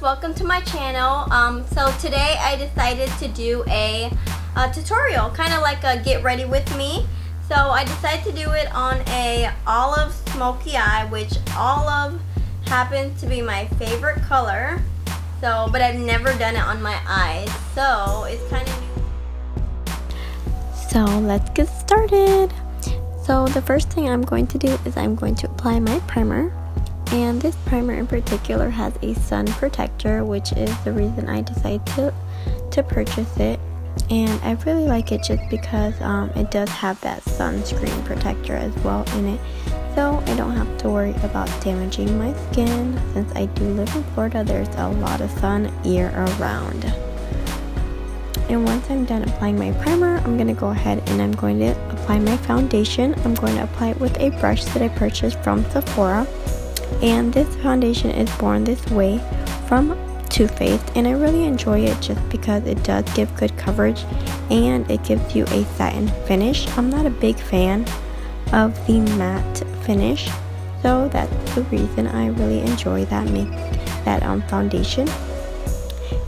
welcome to my channel. So today I decided to do a tutorial, kind of like a get ready with me. So I decided to do it on a olive smoky eye, which olive happens to be my favorite color. So, but I've never done it on my eyes, so it's kind of new. So let's get started. So the first thing I'm going to do is I'm going to apply my primer. And this primer in particular has a sun protector, which is the reason I decided to purchase it. And I really like it just because it does have that sunscreen protector as well in it. So I don't have to worry about damaging my skin. Since I do live in Florida, there's a lot of sun year around. And once I'm done applying my primer, I'm going to go ahead and I'm going to apply my foundation. I'm going to apply it with a brush that I purchased from Sephora. And this foundation is Born This Way from Too Faced, and I really enjoy it just because it does give good coverage and it gives you a satin finish. I'm not a big fan of the matte finish, so that's the reason I really enjoy that foundation.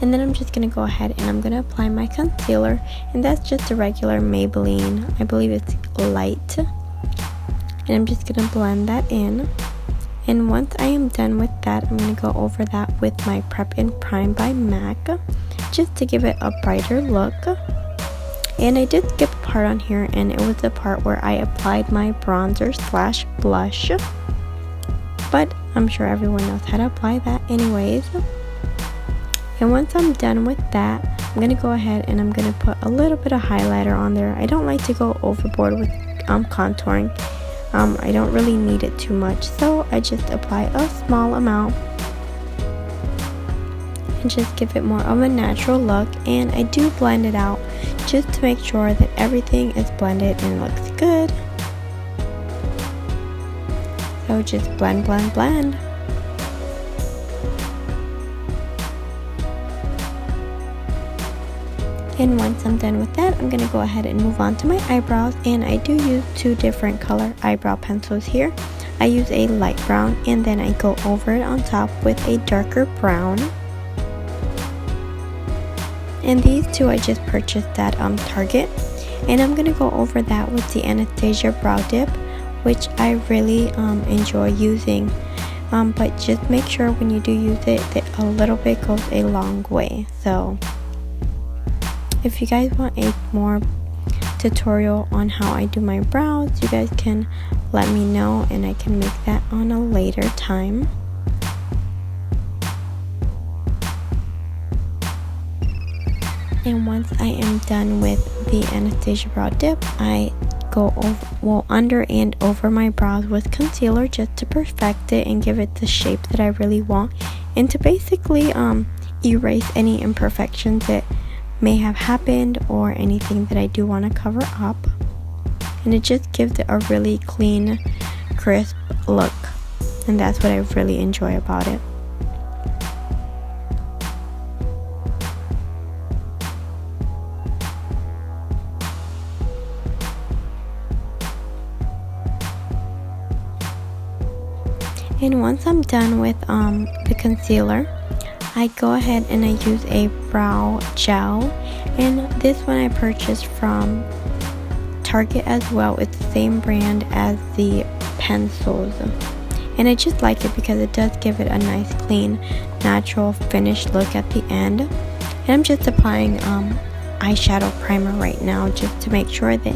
And then I'm just going to go ahead and I'm going to apply my concealer, and that's just a regular Maybelline, I believe it's light, and I'm just going to blend that in. And once I am done with that, I'm going to go over that with my Prep and Prime by MAC, just to give it a brighter look. And I did skip a part on here, and it was the part where I applied my bronzer / blush. But I'm sure everyone knows how to apply that anyways. And once I'm done with that, I'm going to go ahead and I'm going to put a little bit of highlighter on there. I don't like to go overboard with contouring. I don't really need it too much, so I just apply a small amount and just give it more of a natural look. And I do blend it out just to make sure that everything is blended and looks good. So just blend, blend, blend. And once I'm done with that, I'm going to go ahead and move on to my eyebrows. And I do use two different color eyebrow pencils here. I use a light brown, and then I go over it on top with a darker brown. And these two I just purchased at Target. And I'm going to go over that with the Anastasia Brow Dip, which I really enjoy using. But just make sure when you do use it that a little bit goes a long way. So if you guys want a more tutorial on how I do my brows, you guys can let me know and I can make that on a later time. And once I am done with the Anastasia Brow Dip, I go under and over my brows with concealer just to perfect it and give it the shape that I really want, and to basically erase any imperfections that may have happened or anything that I do want to cover up. And it just gives it a really clean, crisp look, and that's what I really enjoy about it. And once I'm done with the concealer, I go ahead and I use a brow gel, and this one I purchased from Target as well. It's the same brand as the pencils, and I just like it because it does give it a nice clean natural finished look at the end. And I'm just applying eyeshadow primer right now just to make sure that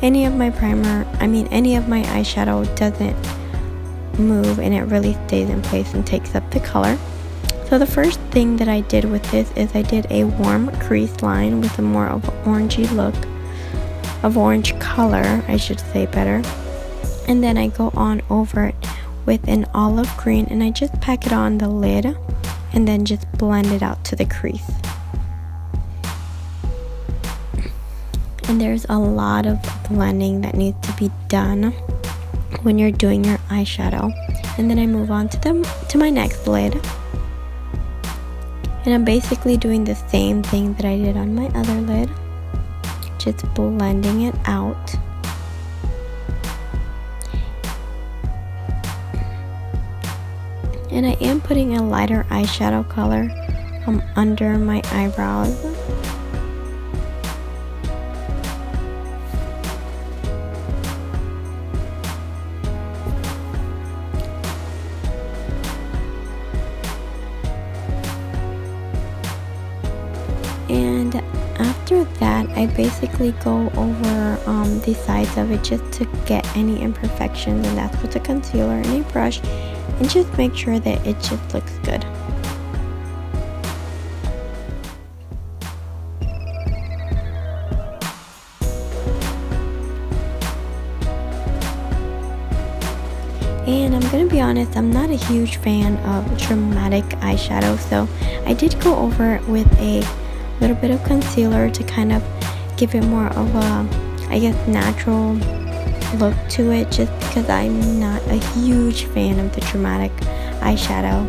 any of my eyeshadow doesn't move and it really stays in place and takes up the color. So the first thing that I did with this is I did a warm crease line with a more of an orangey look, of orange color, I should say better. And then I go on over it with an olive green, and I just pack it on the lid and then just blend it out to the crease. And there's a lot of blending that needs to be done when you're doing your eyeshadow. And then I move on to my next lid. And I'm basically doing the same thing that I did on my other lid, just blending it out. And I am putting a lighter eyeshadow color under my eyebrows. And after that, I basically go over the sides of it just to get any imperfections, and that's with the concealer and a brush, and just make sure that it just looks good. And I'm gonna be honest, I'm not a huge fan of dramatic eyeshadow, so I did go over it with a little bit of concealer to kind of give it more of a, I guess, natural look to it, just because I'm not a huge fan of the dramatic eyeshadow.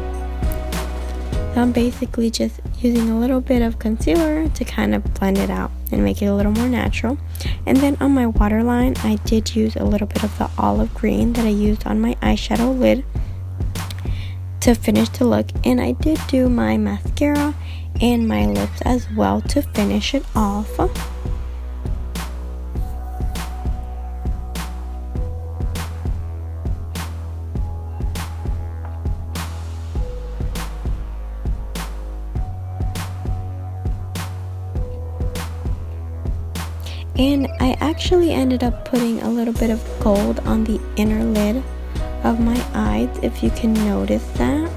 So I'm basically just using a little bit of concealer to kind of blend it out and make it a little more natural. And then on my waterline, I did use a little bit of the olive green that I used on my eyeshadow lid to finish the look. And I did do my mascara and my lips as well to finish it off. And I actually ended up putting a little bit of gold on the inner lid of my eyes, if you can notice that.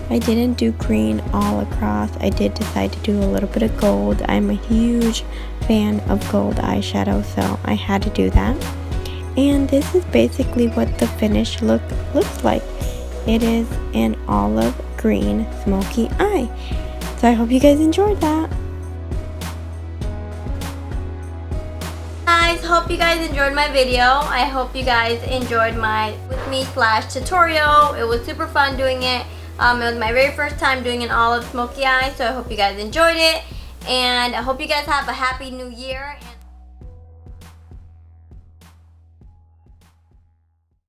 I didn't do green all across. I did decide to do a little bit of gold. I'm a huge fan of gold eyeshadow, so I had to do that. And this is basically what the finished look looks like. It is an olive green smoky eye. So I hope you guys enjoyed that. Guys, hope you guys enjoyed my video. I hope you guys enjoyed my with me / tutorial. It was super fun doing it. It was my very first time doing an olive smoky eye, so I hope you guys enjoyed it, and I hope you guys have a happy new year.